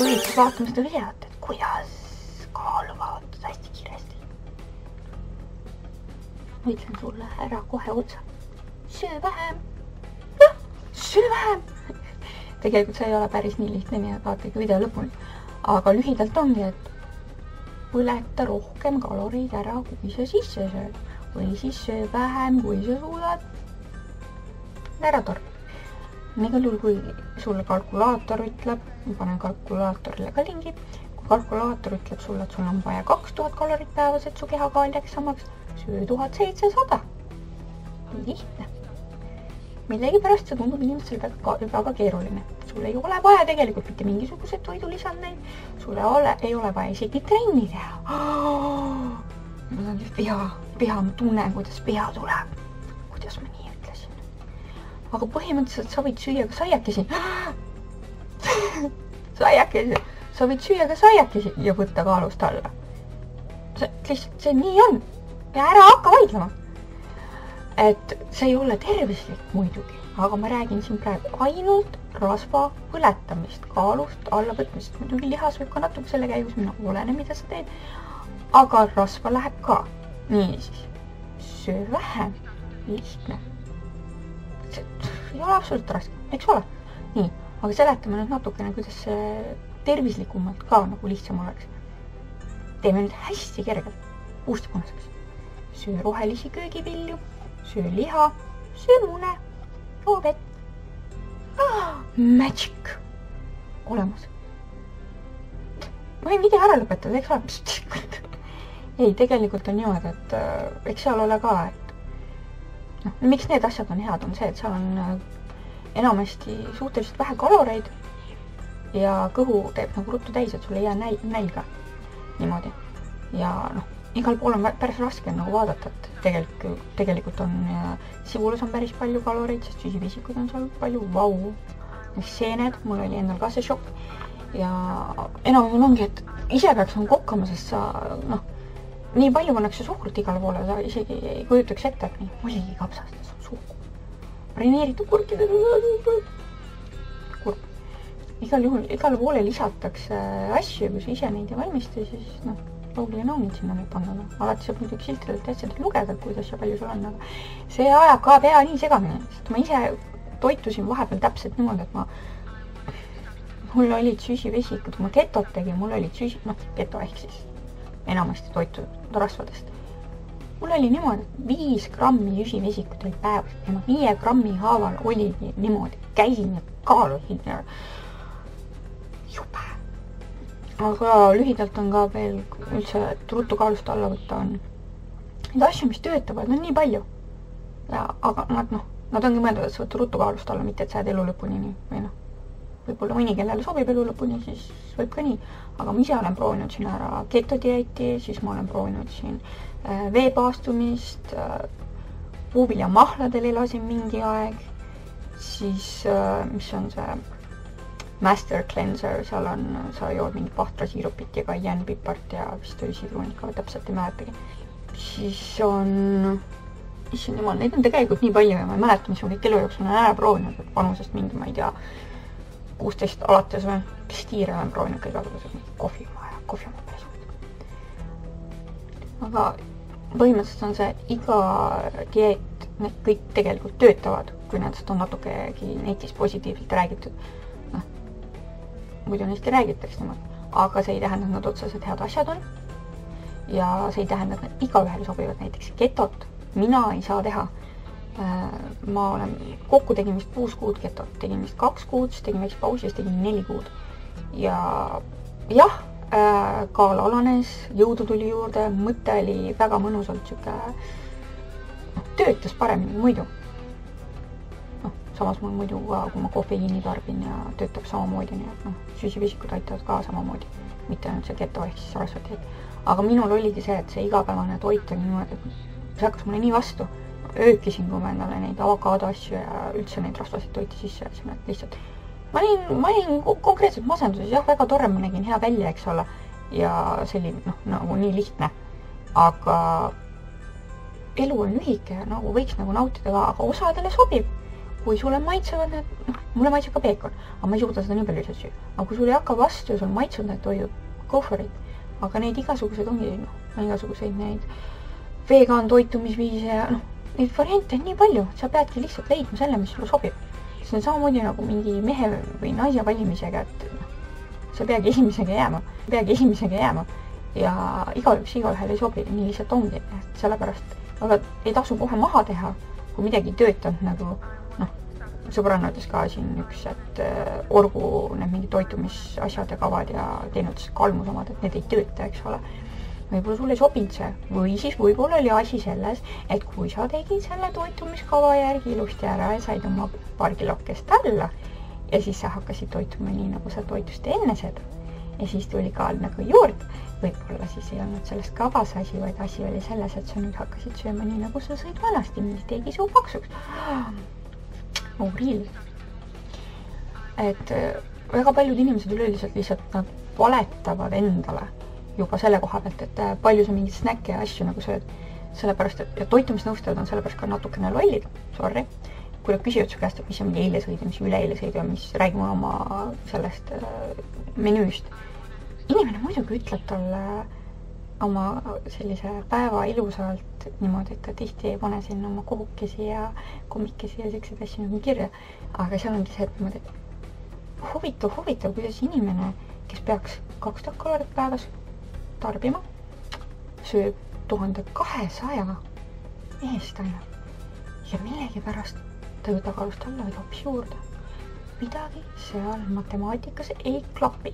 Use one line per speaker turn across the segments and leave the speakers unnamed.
tulid siis vaatama seda videot, et kuidas kaalu kaotada hästi kiiresti. Ma ütlen sulle ära kohe otsa. Söö vähem. Söö vähem. Tegelikult see ei ole päris nii lihtne, nii et vaata ikka video lõpuni. Aga lühidalt ongi, et põleta rohkem kaloreid ära, kui sa sisse sööd. Või siis söö vähem, kui sa suudad ära torba. Igal juhul, kui sulle kalkulaator ütleb, ma panen kalkulaatorile ka lingi, kui kalkulaator ütleb sulle, et sul on vaja 2000 kalorit päevas, et su kehakaal jääks samaks, söö 1700. Lihtne. Millegipärast see tundub inimestel väga keeruline. Sul ei ole vaja tegelikult mitte mingisugused toidulisandeid. Sul ei ole vaja isegi trenni teha. Mul on pea, ma tunnen, kuidas pea tuleb. Kuidas ma nii ütlesin. Aga põhimõtteliselt sa võid süüa ka saiakesi. Sa võid süüa ka saiakesi ja võtta kaalust alla. Lihtsalt see nii on. Ja ära hakka vaidlema. Et see ei ole tervislik muidugi, aga ma räägin siin praegu ainult rasva põletamist, kaalust, allavõtmist. Muidugi lihas võib ka natuke selle käigus minna, olene, mida sa teed, aga rasva läheb ka. Nii siis, söö vähem, lihtne. See ei ole absoluutselt raske, eks ole? Nii, aga seletame nüüd natukene, kuidas see tervislikumalt ka nagu lihtsam oleks. Teeme nüüd hästi kergelt, puust punaseks. Söö rohelisi köögivilju. Söö liha, söö mune, joo vett. Magic. Olemas. Ma võin video ära lõpetada, eks ole? Ei, tegelikult on niimoodi, et eks seal ole ka, et miks need asjad on head, on see, et seal on enamasti suhteliselt vähe kaloreid ja kõhu teeb nagu ruttu täis, et sul ei jää nälga niimoodi. Ja igal pool on päris raske nagu vaadata, et tegelikult on sibulas on päris palju kaloreid, sest süsivesikud on seal palju, vau. Seened, mul oli endal ka see šokk. Ja enamul ongi, et ise peaks on kokkama, sest sa, nii palju pannakse suhkrut igale poole, sa isegi ei kujutaks ette, et nii mulligi kapsastes on suhkur. Marineeritud kurkide kurk. Igale poole lisatakse asju, kui sa ise neid ei valmista, siis loogiline ongi sinna neid panna. Alati saab muidugi siltidelt asjadelt lugeda, kuidas ja palju sul on, aga see ajab ka pea nii segamine. Ma ise toitusin vahepeal täpselt niimoodi, et mul olid süsivesikud, kui ma ketot tegin, mul olid keto ehk siis enamasti toitu rasvadest. Mul oli niimoodi, et 5 grammi süsivesikut oli päevas ja 5 grammi haaval oligi niimoodi. Käisin ja kaalusin ja jube. Aga lühidalt on ka veel üldse ruttu kaalust alla võtta on need asju, mis töötavad, on nii palju. Aga nad ongi mõeldud, et sa võtta ruttu kaalust alla, mitte et sa jääd elu lõpuni nii. Või võib-olla mõni, kellele sobib elu lõpuni, siis võib ka nii. Aga ma ise olen proovinud siin ära ketodieeti, siis ma olen proovinud siin veepaastumist, puuviljamahladel elasin mingi aeg, siis mis on see Master Cleanser, seal on, sa jood mingi pahtrasiirupit ja kaienpipart ja vist oli sidrunika, täpselt ei mäletagi. Siis on, issand jumal, neid on tegelikult nii palju ja ma ei mäleta, mis ma kõik elu jooksul olen ära proovinud, et vanusest mingi, ma ei tea, 16 alates või pestiire olen proovinud ka igasugused mingi kohvi on päris huvitav. Aga põhimõtteliselt on see iga dieet, need kõik tegelikult töötavad, kui nendest on natukegi netis positiivselt räägitud. Muidu neist ei räägitaks niimoodi, aga see ei tähenda, et nad otseselt head asjad on ja see ei tähenda, et nad igaühele sobivad. Näiteks ketot mina ei saa teha. Ma olen kokku tegin vist 6 kuud ketot, tegin vist 2 kuud, siis tegin väikse pausi, siis tegin 4 kuud. Ja jah, kaal alanes, jõudu tuli juurde, mõte oli väga mõnusalt siuke, töötas paremini muidu. Samas mul muidu ka, kui ma kofeiini tarbin ja töötab samamoodi, nii et süsivesikud aitavad ka samamoodi, mitte nüüd see keto ehk siis rasvateed. Aga minul oligi see, et see igapäevane toit oli niimoodi, et see hakkas mulle nii vastu. Öökisin, kui ma endale neid avokaado asju ja üldse neid rasvasid toiti sisse ja siis lihtsalt. Ma olin konkreetselt masenduses, jah, väga tore, ma nägin hea välja, eks ole, ja see oli nagu nii lihtne. Aga elu on lühike ja nagu võiks nagu nautida ka, aga osadele sobib. Kui sulle maitsevad need mulle maitseb ka peekon, aga ma ei suuda seda nii palju lihtsalt süüa. aga kui sul ei hakka vastu ja sul maitsud need toidud, go for it. aga neid igasuguseid ongi, igasuguseid neid vegan toitumisviise ja neid variante on nii palju, sa peadki lihtsalt leidma selle, mis sulle sobib. See on samamoodi nagu mingi mehe või naise valimisega, et sa peagi esimesega jääma ja igaüks igahel ei sobi, nii lihtsalt ongi, et sellepärast, aga ei tasu kohe maha teha, kui midagi ei töötanud nagu, sõbranna ütles ka siin üks, et orgu need mingi toitumisasjad ja kavad ja teinud kalmus omad, et need ei tööta, eks ole. Võib-olla sulle ei sobinud see või siis võib-olla oli asi selles, et kui sa tegid selle toitumiskava järgi ilusti ära ja said oma paar kilokest alla ja siis sa hakkasid toituma nii, nagu sa toitusid enne seda ja siis tuli ka nagu juurde, võib-olla siis ei olnud sellest kavas asi, vaid asi oli selles, et sa nüüd hakkasid sööma nii, nagu sa sõid vanasti, mis tegi su paksuks. Oh, real. Et väga paljud inimesed üleüldiselt lihtsalt nad valetavad endale juba selle koha pealt, et palju sa mingid snäkke ja asju nagu sööd. Sellepärast, et toitumisnõustajad on sellepärast ka natukene lollid, sorry. Kui nad küsivad su käest, et mis sa mingi eile sõid ja mis üleeile sõid ja mis räägime oma sellest menüüst. Inimene muidugi ütleb talle oma sellise päeva ilusalt niimoodi, et ta tihti ei pane sinna oma kohukesi ja kommikesi ja sellised asju nagu kirja. Aga seal ongi see, et niimoodi huvitav, kuidas inimene, kes peaks 2000 kalorit päevas tarbima, sööb 1200 eest ainult. Ja millegipärast ta ei võta kaalust alla või hoopis juurde. Midagi seal matemaatikas ei klapi.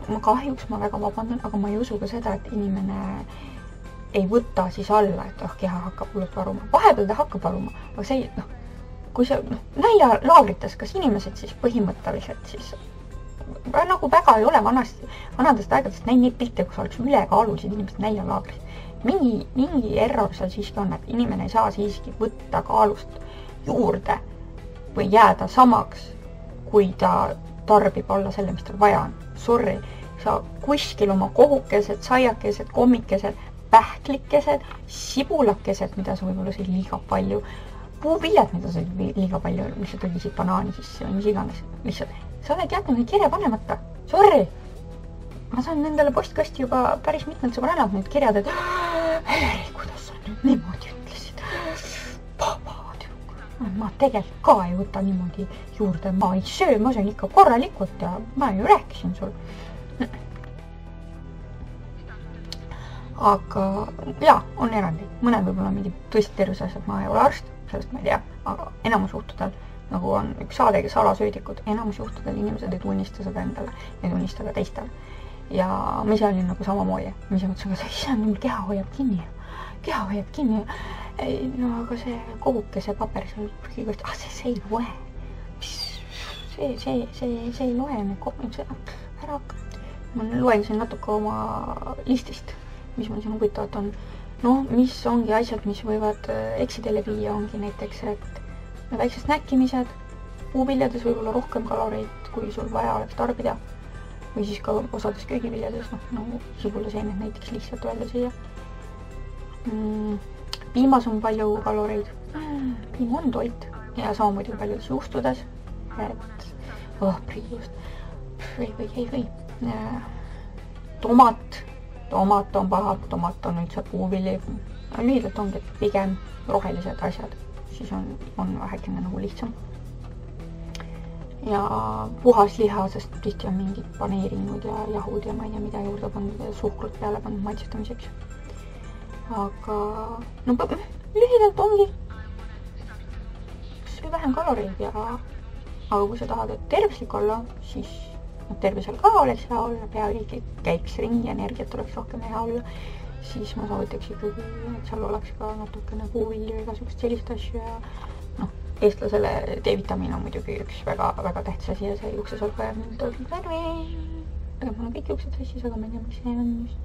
Ma kahjuks ma väga vabandan, aga ma ei usu ka seda, et inimene ei võta siis alla, et keha hakkab hullult varuma. Vahepeal ta hakkab varuma, aga see ei, kui see näljalaagrites, kas inimesed siis põhimõtteliselt siis nagu väga ei ole vanadest aegadest näin neid pilte, kus oleks ülekaalulised inimesed näljalaagris. Mingi error seal siiski on, et inimene ei saa siiski võtta kaalust juurde või jääda samaks, kui ta tarbib alla selle, mis tal vaja on. Sorry, sa kuskil oma kohukesed, saiakesed, kommikesed, pähklikesed, sibulakesed, mida sa võib-olla sõid liiga palju, puuviljad, mida sõid liiga palju, lihtsalt õgisid banaani sisse või mis iganes, lihtsalt. Sa oled jätnud neid kirja panemata. Sorry! Ma saan nendele postkasti juba päris mitmed sõbrannad need kirjad, et Heeri, kuidas sa nüüd niimoodi ütlesid? Ma tegelikult ka ei võta niimoodi juurde. Ma ei söö, ma söön ikka korralikult ja ma ju rääkisin sul. Aga jaa, on erandi. Mõned võib-olla mingi tõesti terviseasjad, ma ei ole arst, sellest ma ei tea, aga enamus juhtudel nagu on üks saadegi salasöödikud, enamus juhtudel inimesed ei tunnista seda endale, ei tunnista ka teistele. Ja ma ise olin nagu samamoodi. Ma ise mõtlesin, aga see on keha hoiab kinni. Keha hoiab kinni. No aga see kohukese paber seal prügikost, see ei loe. See ei loe need kohvid, ära hakka. Ma loen siin natuke oma listist, mis mul siin huvitavat on. No, mis ongi asjad, mis võivad eksidele viia, ongi näiteks, et väiksed näkkimised, puuviljades võib-olla rohkem kaloreid, kui sul vaja oleks tarbida. Või siis ka osades köögiviljades, nagu sibulaseened näiteks lihtsalt öelda siia. Piimas on palju kaloreid. Piim on toit ja samamoodi paljudes juustudes. Et, priiust. Või. Tomat on paha, tomat on üldse puuvili. Lühidalt ongi pigem rohelised asjad. Siis on vähekene nagu lihtsam. Ja puhas liha, sest tihti on mingid paneeringud ja jahud ja ma ei tea mida juurde pandud ja suhkrut peale pandud maitsestamiseks. Aga lühidalt ongi või vähem kaloreid ja aga kui sa tahad, et tervislik olla, siis tervisel ka oleks hea olla, peagi käiks ringi, energiat oleks rohkem hea olla, siis ma soovitaks ikkagi, et seal oleks ka natukene puuvilju ja igasugust sellist asju ja eestlasele D-vitamiin on muidugi üks väga tähtis asi ja see juuksesolga jääb nüüd toodud värvi. Aga mul on kõik juuksed sassis, aga ma ei tea, mis see on just.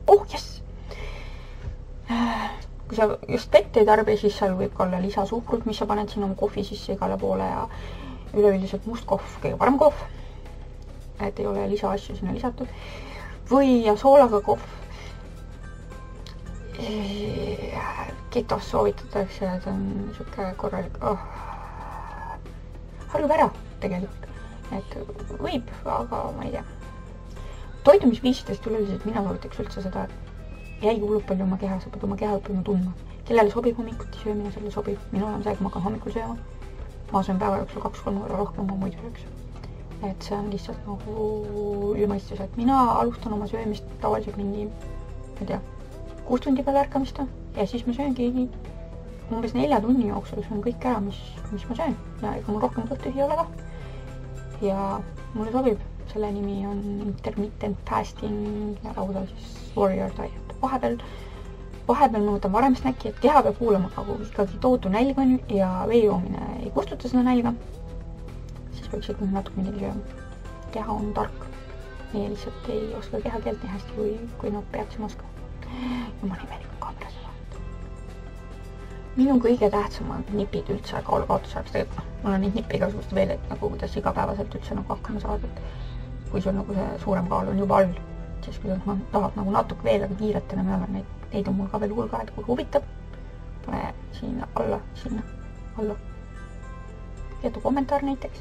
Oh, jess! Kui sa just vett ei tarbi, siis seal võib ka olla lisasuhkrut, mis sa paned sinna oma kohvi sisse igale poole ja üleüldiselt must kohv, kõige parem kohv. Et ei ole lisaasju sinna lisatud. Või ja soolaga kohv. Ketos soovitatakse, et on niisugune korralik harjub ära tegelikult. Et võib, aga ma ei tea. Toidumisviisidest üleüldiselt mina soovitaks üldse seda, et jäi kuulub palju oma keha, sa pead oma keha õppima tundma. Kellele sobib hommikuti söömine, sellele sobib. Minul on see, kui ma hakkan hommikul sööma. Ma söön päeva jooksul 2-3 korra rohkem oma muidu sööks. Et see on lihtsalt nagu ülmõistus, et mina alustan oma söömist tavaliselt mingi, ma ei tea, 6 tundi peale ärkamist ja siis ma sööngi umbes 4 tunni jooksul söön kõik ära, mis ma söön ja ega mul rohkem kõht tühi ei ole ka. Ja mulle sobib, selle nimi on intermittent fasting ja lausa siis warrior diet. Vahepeal ma võtan varem snäki, et keha peab kuulama, aga ikkagi tohutu nälg on ja vee joomine ei kustuta seda nälga. Siis peaks ikkagi natuke midagi sööma. Keha on tark. Meie lihtsalt ei oska keha keelt nii hästi, kui nad peaksime oskama. Jumal imelik on kaamera seda. Minu kõige tähtsamad nipid üldse kaalukaotuseks tegelikult. Mul on neid nippe igasugust veel, et nagu kuidas igapäevaselt üldse nagu hakkama saada. Kui sul nagu see suurem kaal on juba all, siis kui sa tahad nagu natuke veel, aga kiirelt enam ei ole, neid on mul ka veel hulga, et kui huvitab, pane sinna alla. Jätu kommentaar näiteks.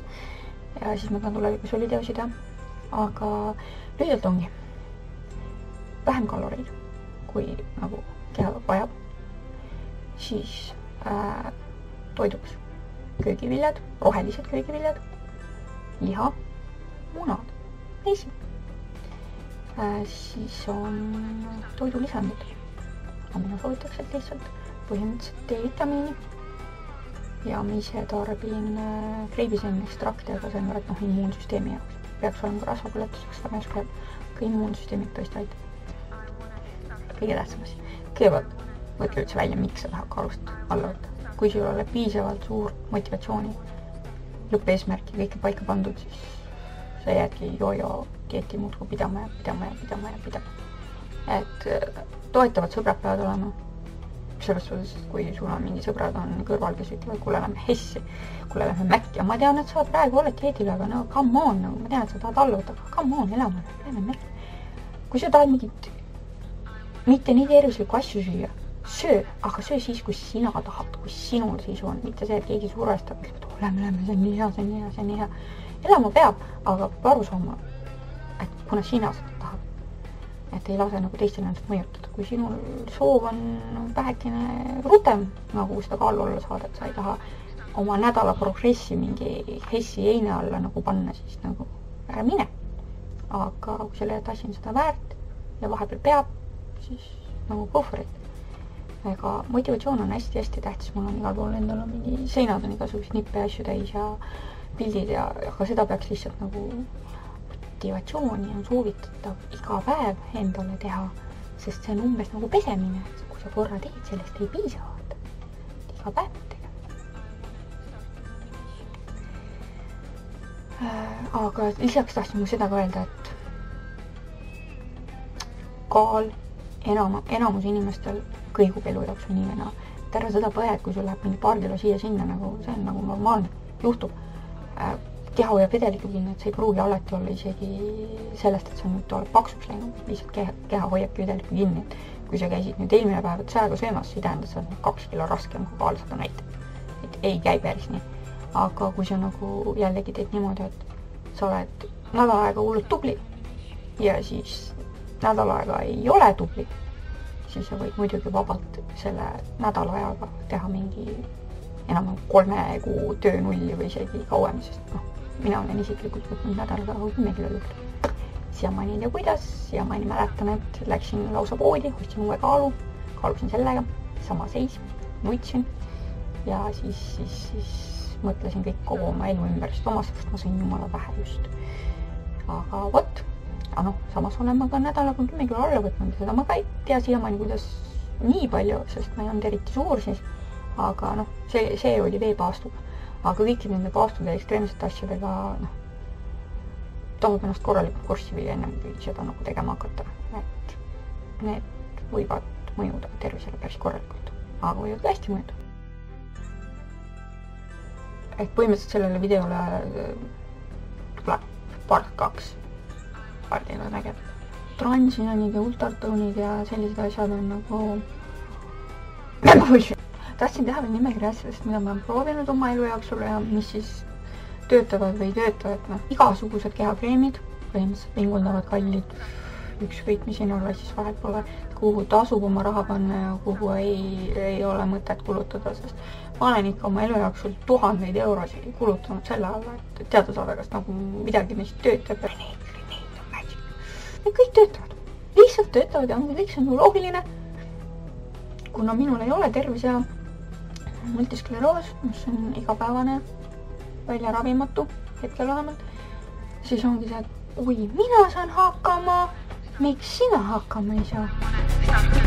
Ja siis ma tahan tulevikus veel videosid teha. Aga lühidalt ongi vähem kaloreid, kui nagu keha vajab. Siis toiduks köögiviljad, rohelised köögiviljad, liha, munad, vesi. Siis on toidulisandid. Mina soovitaks, et lihtsalt põhimõtteliselt D-vitamiini. Ja ma ise tarbin kreibiseni ekstrakti, aga see on immuunsüsteemi jaoks. Peaks olema ka rasvapõletuseks, aga mees käib ka immuunsüsteemid tõesti aitab. Kõige tähtsamas. Kõigepealt võtke üldse välja, miks sa tahad kaalust alla võtta. Kui sul ole piisavalt suur motivatsiooni, lõppeesmärki kõike paika pandud, siis sa jäädki jojo dieeti muudku pidama. Et toetavad sõbrad peavad olema. Selles suhtes, kui sul on mingi sõbrad on kõrval, kes ütlevad, kuule lähme hessi, kuule lähme mäkki. Ja ma tean, et sa praegu oled dieetile, aga no come on, ma tean, et sa tahad alla võtta, aga come on, elame, lähme mäkki. Kui sa tahad mingit mitte nii tervislikku asju süüa, söö, aga söö siis, kui sina tahad, kui sinul siis on, mitte see, et keegi survestab, et lähme, see on nii hea. Elama peab, aga peab aru saama, et kuna sina seda tahad, et ei lase nagu teistele ennast mõjutada. Kui sinul soov on vähekene rutem nagu seda kaalu olla saada, et sa ei taha oma nädala progressi mingi hessi eine alla nagu panna, siis nagu ära mine. Aga kui sa leiad asi on seda väärt ja vahepeal peab, siis nagu go for it. Ega motivatsioon on hästi-hästi tähtis. Mul on igal pool endal on mingi seinad on igasugused nippe asju täis ja pildid ja aga seda peaks lihtsalt nagu motivatsiooni on soovitatav iga päev endale teha, sest see on umbes nagu pesemine. Kui sa korra teed, sellest ei piisa vaata. Iga päev tegema. Aga lisaks tahtsin mu seda ka öelda, et kaal enamus inimestel kõigub elu jooksul nii või naa. Et ära seda põed, kui sul läheb mingi paar kilo siia-sinna, nagu see on nagu normaalne, juhtub. Keha hoiab vedelikku kinni, et see ei pruugi alati olla isegi sellest, et sa nüüd oled paksuks läinud, lihtsalt keha hoiabki vedelikku kinni. Kui sa käisid nüüd eelmine päev saega söömas, see tähendab, sa oled 2 kilo raskem kui kaal seda näitab. Et ei käi päris nii. Aga kui sa nagu jällegi teed niimoodi, et sa oled nädal aega hullult tubli ja siis nädal aega ei ole tubli, siis sa võid muidugi vabalt selle nädala ajaga teha mingi enam 3 kuu töönulli või isegi kauem, sest mina olen isiklikult võtnud nädalaga 10 kilo juurde. Siiamaani ei tea kuidas, siiamaani mäletan, et läksin lausa poodi, ostsin uue kaalu, kaalusin sellega, sama seis, nutsin ja siis mõtlesin kõik kogu oma elu ümber, sest omast, sest ma sõin jumala vähe just. Aga vot, samas olen ma ka nädalaga 10 kilo alla võtnud ja seda ma ka ei tea siiamaani, kuidas nii palju, sest ma ei olnud eriti suur siis, aga see oli veepaastuga. Aga kõikide nende paastude ekstreemsete asjadega tahab ennast korralikult kurssi viia ennem kui seda nagu tegema hakata. Et need võivad mõjuda tervisele päris korralikult, aga võivad ka hästi mõjuda. Et põhimõtteliselt sellele videole tuleb part 2. Pardil on äge. Transianid ja ultratoonid ja sellised asjad on nagu tahtsin teha veel nimekirja asjadest, mida ma olen proovinud oma elu jooksul ja mis siis töötavad või ei tööta, et noh, igasugused kehakreemid, põhimõtteliselt vinguldavad kallid, ükskõik mis hinnal siis vahet pole, kuhu tasub oma raha panna ja kuhu ei ole mõtet kulutada, sest ma olen ikka oma elu jooksul 1000 eurosid kulutanud selle alla, et teada saada, kas nagu midagi neist töötab ja need on magic. Need kõik töötavad. Lihtsalt töötavad ja ongi kõik, see on ju loogiline. Kuna minul ei ole tervise multiskleroos, mis on igapäevane välja ravimatu hetkel vähemalt, siis ongi see, et oi, mina saan hakkama, miks sina hakkama ei saa?